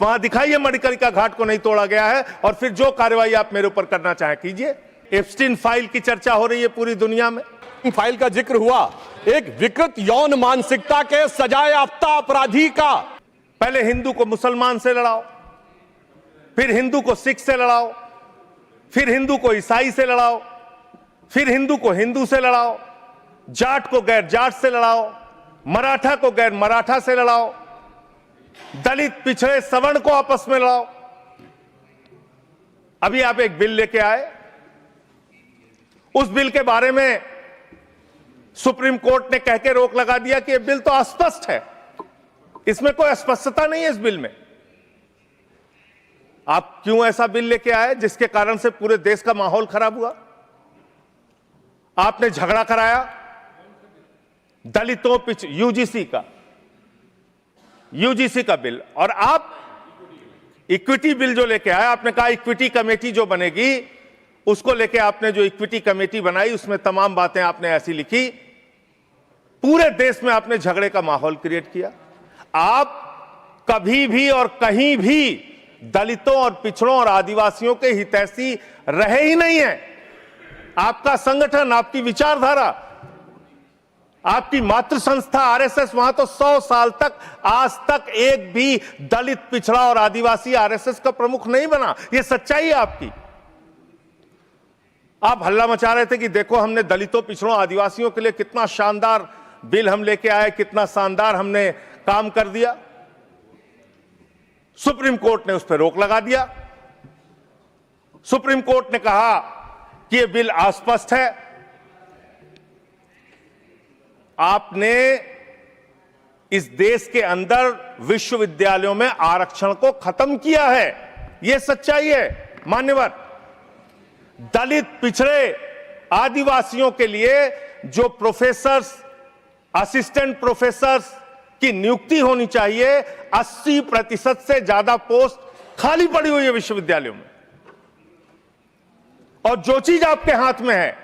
वहां दिखाइए मणिकर्णिका घाट को नहीं तोड़ा गया है, और फिर जो कार्रवाई आप मेरे ऊपर करना चाहें कीजिए। एप्स्टीन फाइल की चर्चा हो रही है पूरी दुनिया में, फाइल का जिक्र हुआ, एक विकृत यौन मानसिकता के सजाए याफ्ता अपराधी का। पहले हिंदू को मुसलमान से लड़ाओ, फिर हिंदू को सिख से लड़ाओ, फिर हिंदू को ईसाई से लड़ाओ, फिर हिंदू को हिंदू से लड़ाओ, जाट को गैर जाट से लड़ाओ, मराठा को गैर मराठा से लड़ाओ, दलित पिछड़े सवर्ण को आपस में लड़ाओ। अभी आप एक बिल लेके आए, उस बिल के बारे में सुप्रीम कोर्ट ने कह के रोक लगा दिया कि यह बिल तो अस्पष्ट है, इसमें कोई स्पष्टता नहीं है इस बिल में। आप क्यों ऐसा बिल लेके आए जिसके कारण से पूरे देश का माहौल खराब हुआ? आपने झगड़ा कराया दलितों यूजीसी का बिल, और आप इक्विटी बिल जो लेके आए, आपने कहा इक्विटी कमेटी जो बनेगी उसको लेके आपने जो इक्विटी कमेटी बनाई उसमें तमाम बातें आपने ऐसी लिखी, पूरे देश में आपने झगड़े का माहौल क्रिएट किया। आप कभी भी और कहीं भी दलितों और पिछड़ों और आदिवासियों के हितैषी रहे ही नहीं है। आपका संगठन, आपकी विचारधारा, आपकी मातृ संस्था आरएसएस, वहां तो 100 साल तक आज तक एक भी दलित, पिछड़ा और आदिवासी आरएसएस का प्रमुख नहीं बना। यह सच्चाई है आपकी। आप हल्ला मचा रहे थे कि देखो हमने दलितों, पिछड़ों, आदिवासियों के लिए कितना शानदार बिल हम लेके आए, कितना शानदार हमने काम कर दिया। सुप्रीम कोर्ट ने उस पर रोक लगा दिया। सुप्रीम कोर्ट ने कहा कि यह बिल अस्पष्ट है। आपने इस देश के अंदर विश्वविद्यालयों में आरक्षण को खत्म किया है, यह सच्चाई है मान्यवर। दलित, पिछड़े, आदिवासियों के लिए जो प्रोफेसर्स, असिस्टेंट प्रोफेसर्स की नियुक्ति होनी चाहिए, 80% से ज्यादा पोस्ट खाली पड़ी हुई है विश्वविद्यालयों में। और जो चीज आपके हाथ में है,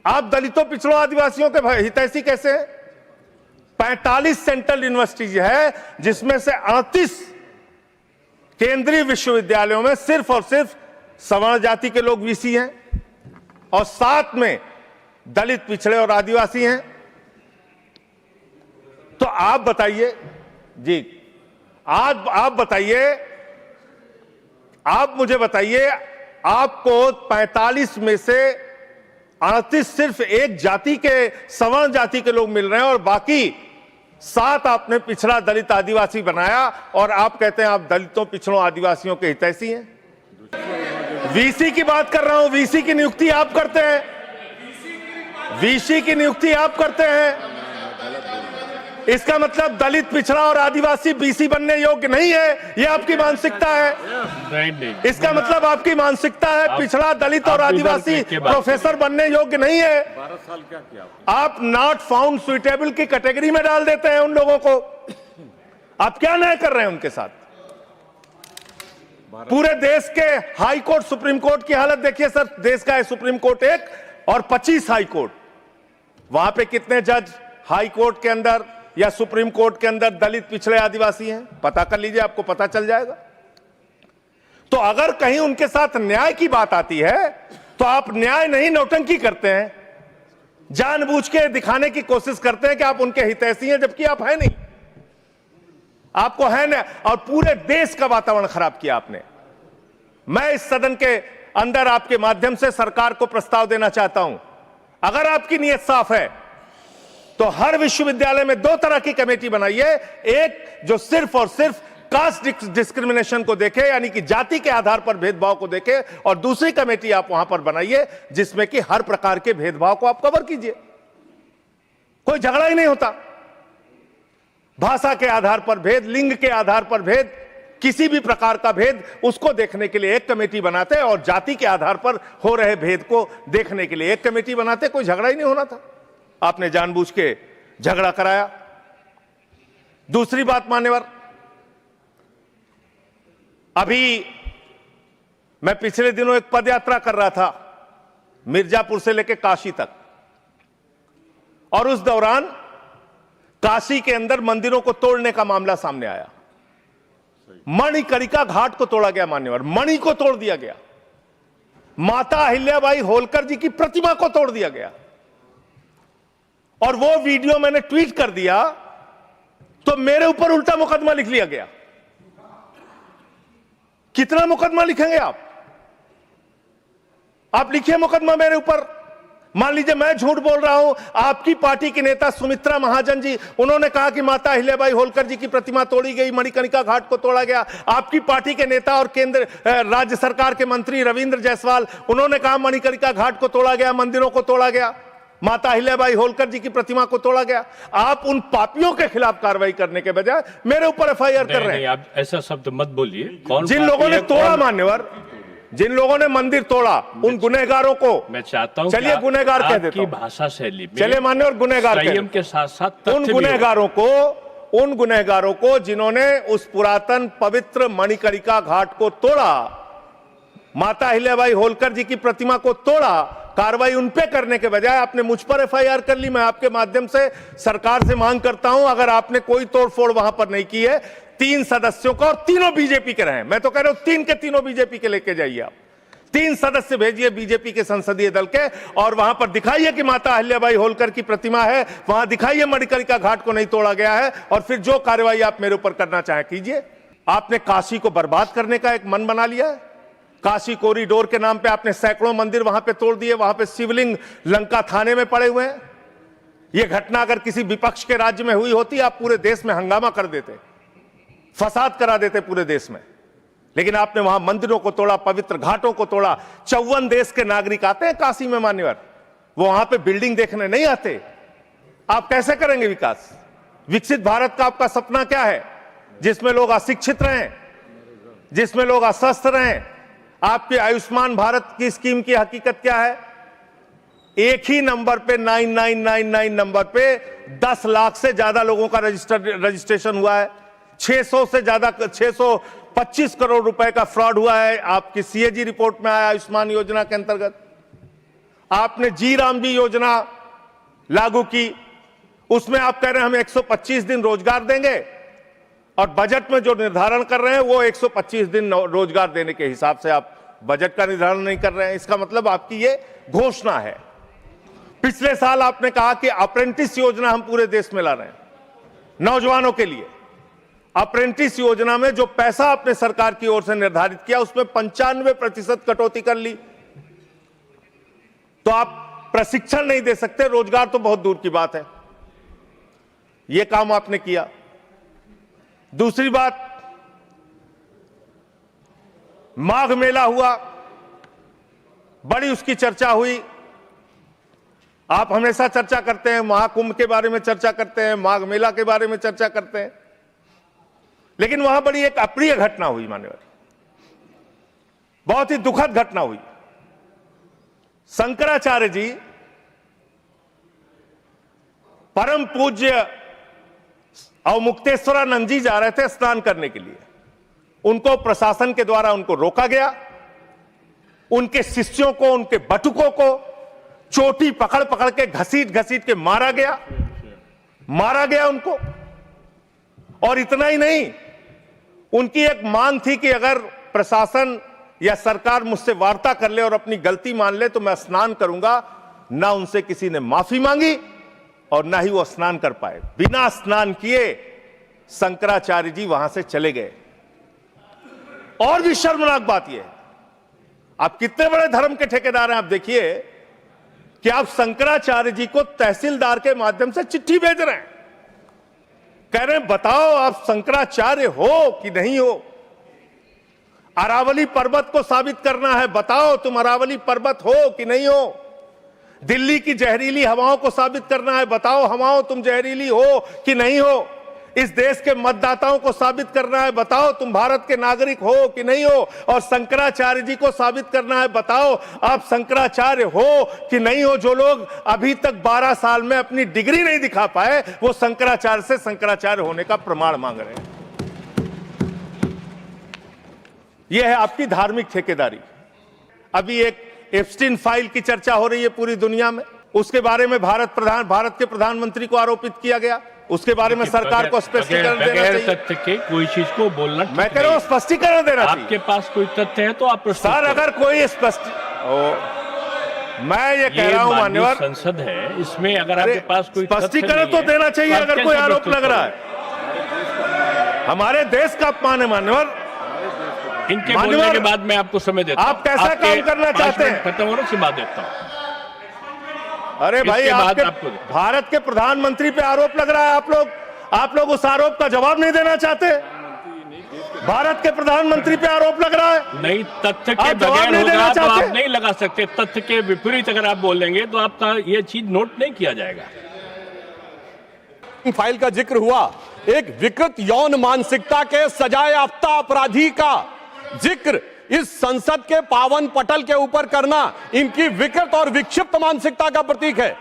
आप दलितों, पिछड़ों, आदिवासियों के हितैषी कैसे हैं? 45 सेंट्रल यूनिवर्सिटीज है जिसमें से 38 केंद्रीय विश्वविद्यालयों में सिर्फ और सिर्फ सवर्ण जाति के लोग वीसी हैं, और 7 में दलित, पिछड़े और आदिवासी हैं। तो आप बताइए जी, आप बताइए, आप मुझे बताइए, आपको 45 में से 38 सिर्फ एक जाति के, सवर्ण जाति के लोग मिल रहे हैं, और बाकी 7 आपने पिछड़ा, दलित, आदिवासी बनाया, और आप कहते हैं आप दलितों, पिछड़ों, आदिवासियों के हितैषी हैं। वीसी की बात कर रहा हूं, वीसी की नियुक्ति आप करते हैं, वीसी की नियुक्ति आप करते हैं। इसका मतलब दलित, पिछड़ा और आदिवासी बीसी बनने योग्य नहीं है, यह आपकी मानसिकता है। इसका मतलब आपकी मानसिकता है पिछड़ा, दलित और आदिवासी प्रोफेसर बनने योग्य नहीं है। 12 साल क्या किया आप नॉट फाउंड सुइटेबल की कैटेगरी में डाल देते हैं उन लोगों को। आप क्या न्याय कर रहे हैं उनके साथ? पूरे देश के हाई कोर्ट, सुप्रीम कोर्ट की हालत देखिए सर। देश का है सुप्रीम कोर्ट एक, और 25 हाई कोर्ट। वहां पे कितने जज हाई कोर्ट के अंदर या सुप्रीम कोर्ट के अंदर दलित, पिछड़े, आदिवासी हैं? पता कर लीजिए, आपको पता चल जाएगा। तो अगर कहीं उनके साथ न्याय की बात आती है तो आप न्याय नहीं, नौटंकी करते हैं, जानबूझ के दिखाने की कोशिश करते हैं कि आप उनके हितैषी हैं, जबकि आप हैं नहीं। आपको है ना, और पूरे देश का वातावरण खराब किया आपने। मैं इस सदन के अंदर आपके माध्यम से सरकार को प्रस्ताव देना चाहता हूं, अगर आपकी नीयत साफ है तो हर विश्वविद्यालय में 2 तरह की कमेटी बनाइए। एक जो सिर्फ और सिर्फ कास्ट डिस्क्रिमिनेशन को देखे, यानी कि जाति के आधार पर भेदभाव को देखे, और दूसरी कमेटी आप वहां पर बनाइए जिसमें कि हर प्रकार के भेदभाव को आप कवर कीजिए। कोई झगड़ा ही नहीं होता। भाषा के आधार पर भेद, लिंग के आधार पर भेद, किसी भी प्रकार का भेद, उसको देखने के लिए एक कमेटी बनाते, और जाति के आधार पर हो रहे भेद को देखने के लिए एक कमेटी बनाते। कोई झगड़ा ही नहीं होना था। आपने जानबूझ के झगड़ा कराया। दूसरी बात मान्यवर, अभी मैं पिछले दिनों एक पदयात्रा कर रहा था मिर्जापुर से लेकर काशी तक, और उस दौरान काशी के अंदर मंदिरों को तोड़ने का मामला सामने आया। मणिकर्णिका घाट को तोड़ा गया मान्यवर, मणि को तोड़ दिया गया, माता अहिल्याबाई होलकर जी की प्रतिमा को तोड़ दिया गया। और वो वीडियो मैंने ट्वीट कर दिया तो मेरे ऊपर उल्टा मुकदमा लिख लिया गया। कितना मुकदमा लिखेंगे आप लिखिए मुकदमा मेरे ऊपर। मान लीजिए मैं झूठ बोल रहा हूं, आपकी पार्टी के नेता सुमित्रा महाजन जी, उन्होंने कहा कि माता अहिल्याबाई होलकर जी की प्रतिमा तोड़ी गई, मणिकर्णिका घाट को तोड़ा गया। आपकी पार्टी के नेता और केंद्र राज्य सरकार के मंत्री रविंद्र जायसवाल, उन्होंने कहा मणिकर्णिका घाट को तोड़ा गया, मंदिरों को तोड़ा गया, माता अहिल्याबाई होलकर जी की प्रतिमा को तोड़ा गया। आप उन पापियों के खिलाफ कार्रवाई करने के बजाय मेरे ऊपर एफआईआर कर रहे हैं। आप ऐसा शब्द मत बोलिए। कौन जिन लोगों ने तोड़ा मान्यवर, जिन लोगों ने मंदिर तोड़ा, उन गुनहगारों को मैं चाहता हूं, चलिए गुनहगार कह देता हूं, भाषा शैली में चलिए मान्यवर गुनहगार संयम के साथ साथ उन गुनहगारों को जिन्होंने उस पुरातन पवित्र मणिकर्णिका घाट को तोड़ा, माता अहिल्याबाई होलकर जी की प्रतिमा को तोड़ा, कार्रवाई उन पे करने के बजाय आपने मुझ पर एफआईआर कर ली। मैं आपके माध्यम से सरकार से मांग करता हूं, अगर आपने कोई तोड़फोड़ वहां पर नहीं की है, 3 सदस्यों का, और तीनों बीजेपी के रहे, मैं तो कह रहा हूं 3 के तीनों बीजेपी के लेके जाइए आप। 3 सदस्य भेजिए बीजेपी के संसदीय दल के, और वहां पर दिखाइए कि माता अहिल्याबाई होलकर की प्रतिमा है, वहां दिखाइए मणिकर्णिका घाट को नहीं तोड़ा गया है, और फिर जो कार्रवाई आप मेरे ऊपर करना चाहें कीजिए। आपने काशी को बर्बाद करने का एक मन बना लिया है। काशी कॉरिडोर के नाम पे आपने सैकड़ों मंदिर वहां पे तोड़ दिए, वहां पे शिवलिंग लंका थाने में पड़े हुए हैं। यह घटना अगर किसी विपक्ष के राज्य में हुई होती, आप पूरे देश में हंगामा कर देते, फसाद करा देते पूरे देश में। लेकिन आपने वहां मंदिरों को तोड़ा, पवित्र घाटों को तोड़ा। 54 देश के नागरिक आते हैं काशी में मान्यवर, वो वहां पे बिल्डिंग देखने नहीं आते। आप कैसे करेंगे विकास? विकसित भारत का आपका सपना क्या है, जिसमें लोग अशिक्षित रहें, जिसमें लोग अस्वस्थ रहें? आपके आयुष्मान भारत की स्कीम की हकीकत क्या है? एक ही नंबर पे 9999 नंबर पे 10 लाख से ज्यादा लोगों का रजिस्ट्रेशन हुआ है। 600 से ज्यादा 625 करोड़ रुपए का फ्रॉड हुआ है, आपकी सीएजी रिपोर्ट में आया आयुष्मान योजना के अंतर्गत। आपने जी राम जी योजना लागू की, उसमें आप कह रहे हैं हम 125 दिन रोजगार देंगे, और बजट में जो निर्धारण कर रहे हैं वो 125 दिन रोजगार देने के हिसाब से आप बजट का निर्धारण नहीं कर रहे हैं। इसका मतलब आपकी ये घोषणा है। पिछले साल आपने कहा कि अप्रेंटिस योजना हम पूरे देश में ला रहे हैं नौजवानों के लिए। अप्रेंटिस योजना में जो पैसा आपने सरकार की ओर से निर्धारित किया, उसमें 95% कटौती कर ली। तो आप प्रशिक्षण नहीं दे सकते, रोजगार तो बहुत दूर की बात है। यह काम आपने किया। दूसरी बात, माघ मेला हुआ, बड़ी उसकी चर्चा हुई। आप हमेशा चर्चा करते हैं, महाकुंभ के बारे में चर्चा करते हैं, माघ मेला के बारे में चर्चा करते हैं, लेकिन वहां बड़ी एक अप्रिय घटना हुई मान्यवर, बहुत ही दुखद घटना हुई। शंकराचार्य जी, परम पूज्य अवमुक्तेश्वरानंद जी जा रहे थे स्नान करने के लिए। उनको प्रशासन के द्वारा उनको रोका गया। उनके शिष्यों को, उनके बटुकों को चोटी पकड़ पकड़ के घसीट घसीट के मारा गया उनको। और इतना ही नहीं, उनकी एक मांग थी कि अगर प्रशासन या सरकार मुझसे वार्ता कर ले और अपनी गलती मान ले तो मैं स्नान करूंगा। ना उनसे किसी ने माफी मांगी और ना ही वो स्नान कर पाए। बिना स्नान किए शंकराचार्य जी वहां से चले गए। और भी शर्मनाक बात यह है, आप कितने बड़े धर्म के ठेकेदार हैं। आप देखिए कि आप शंकराचार्य जी को तहसीलदार के माध्यम से चिट्ठी भेज रहे हैं, कह रहे हैं बताओ आप शंकराचार्य हो कि नहीं हो। अरावली पर्वत को साबित करना है, बताओ तुम अरावली पर्वत हो कि नहीं हो। दिल्ली की जहरीली हवाओं को साबित करना है, बताओ हवाओं तुम जहरीली हो कि नहीं हो। इस देश के मतदाताओं को साबित करना है, बताओ तुम भारत के नागरिक हो कि नहीं हो। और शंकराचार्य जी को साबित करना है, बताओ आप शंकराचार्य हो कि नहीं हो। जो लोग अभी तक 12 साल में अपनी डिग्री नहीं दिखा पाए, वो शंकराचार्य से शंकराचार्य होने का प्रमाण मांग रहे हैं। यह है आपकी धार्मिक ठेकेदारी। अभी एक एप्स्टीन फाइल की चर्चा हो रही है पूरी दुनिया में, उसके बारे में भारत के प्रधानमंत्री को आरोपित किया गया। उसके बारे में सरकार को स्पष्टीकरण देना बगैर चाहिए। तथ्य के कोई चीज को बोलना मैं ठीक कह रहा हूं नहीं। स्पष्टीकरण देना चाहिए। आपके पास कोई तथ्य है तो आप प्रस्तुत सर करें। अगर कोई मैं ये कह रहा हूं माननीय मान्यवर, संसद है, इसमें अगर आपके पास कोई स्पष्टीकरण तो देना चाहिए अगर कोई आरोप लग रहा है। हमारे देश का अपमान है मान्यवर। इनके बोलने के बाद मैं आपको समय देता हूं। आप कैसा आपके काम करना 5 चाहते हैं? मिनट खत्म होने से बाद देता हूं। अरे भाई इसके बाद आपके आपको भारत के प्रधानमंत्री पे आरोप लग रहा है, आप लोग उस आरोप का जवाब नहीं देना चाहते। भारत के प्रधानमंत्री पे आरोप लग रहा है, नहीं, तथ्य के आप जवाब बगैर नहीं देना होगा तो चाहते? आप नहीं लगा सकते। तथ्य के विपरीत अगर आप बोलेंगे तो आपका ये चीज नोट नहीं किया जाएगा। फाइल का जिक्र हुआ, एक विकृत यौन मानसिकता के सजाए याफ्ता अपराधी का जिक्र इस संसद के पावन पटल के ऊपर करना इनकी विकृत और विक्षिप्त मानसिकता का प्रतीक है।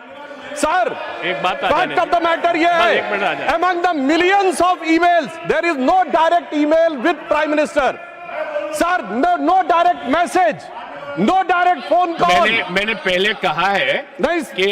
सर, एक बात फैक्ट ऑफ द मैटर ये है, एक मिनट आ जाए। among the millions of emails there is no direct email with Prime Minister. Sir, no direct message, no direct phone call. मैंने पहले कहा है नहीं कि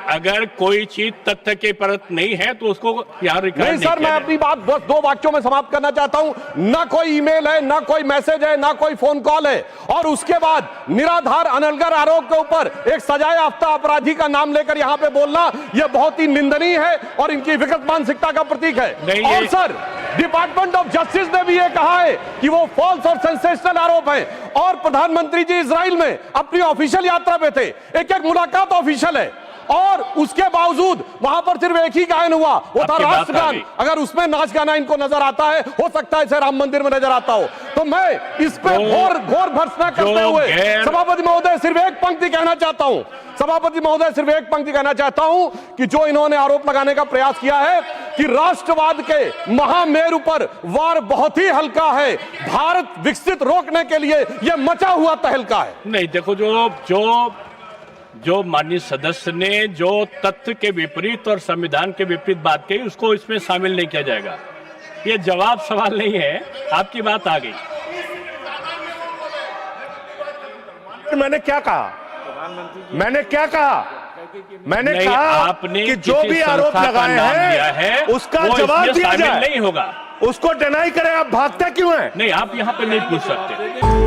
अगर कोई चीज तथ्य के परत नहीं है तो उसको यहाँ रिकॉर्ड नहीं सर, मैं अपनी बात बस 2 वाक्यों में समाप्त करना चाहता हूं। ना कोई ईमेल है, ना कोई मैसेज है, ना कोई फोन कॉल है, और उसके बाद निराधार अनलगर आरोप के ऊपर एक सजाए याफ्ता अपराधी का नाम लेकर यहां पे बोलना यह बहुत ही निंदनीय है और इनकी विकृत मानसिकता का प्रतीक है। और सर, डिपार्टमेंट ऑफ जस्टिस ने भी यह कहा है कि वो फॉल्स और सेंसेशनल आरोप है, और प्रधानमंत्री जी इजराइल में अपनी ऑफिशियल यात्रा पे थे, एक मुलाकात ऑफिशियल है, और उसके बावजूद वहां पर सिर्फ एक ही गायन हुआ, वो था राष्ट्रगान। अगर उसमें नाच गाना इनको नजर आता है, हो सकता है इसे राम मंदिर में नजर आता हो। तो मैं इस पे घोर भर्त्सना करते हुए सभापति महोदय सिर्फ एक पंक्ति कहना चाहता हूं, सभापति महोदय सिर्फ एक पंक्ति कहना चाहता हूं कि जो इन्होंने आरोप लगाने का प्रयास किया है कि राष्ट्रवाद के महामेरु पर वार बहुत ही हल्का है, भारत विकसित रोकने के लिए यह मचा हुआ तहलका है। नहीं, देखो, जो माननीय सदस्य ने जो तथ्य के विपरीत और संविधान के विपरीत बात कही उसको इसमें शामिल नहीं किया जाएगा। ये जवाब सवाल नहीं है, आपकी बात आ गई। मैंने क्या कहा? मैंने कहा आपने कि जो भी आरोप लगाए हैं उसका जवाब दिया जाए, नहीं होगा, उसको डिनाई करें। आप भागते क्यों हैं? नहीं, आप यहाँ पे नहीं पूछ सकते।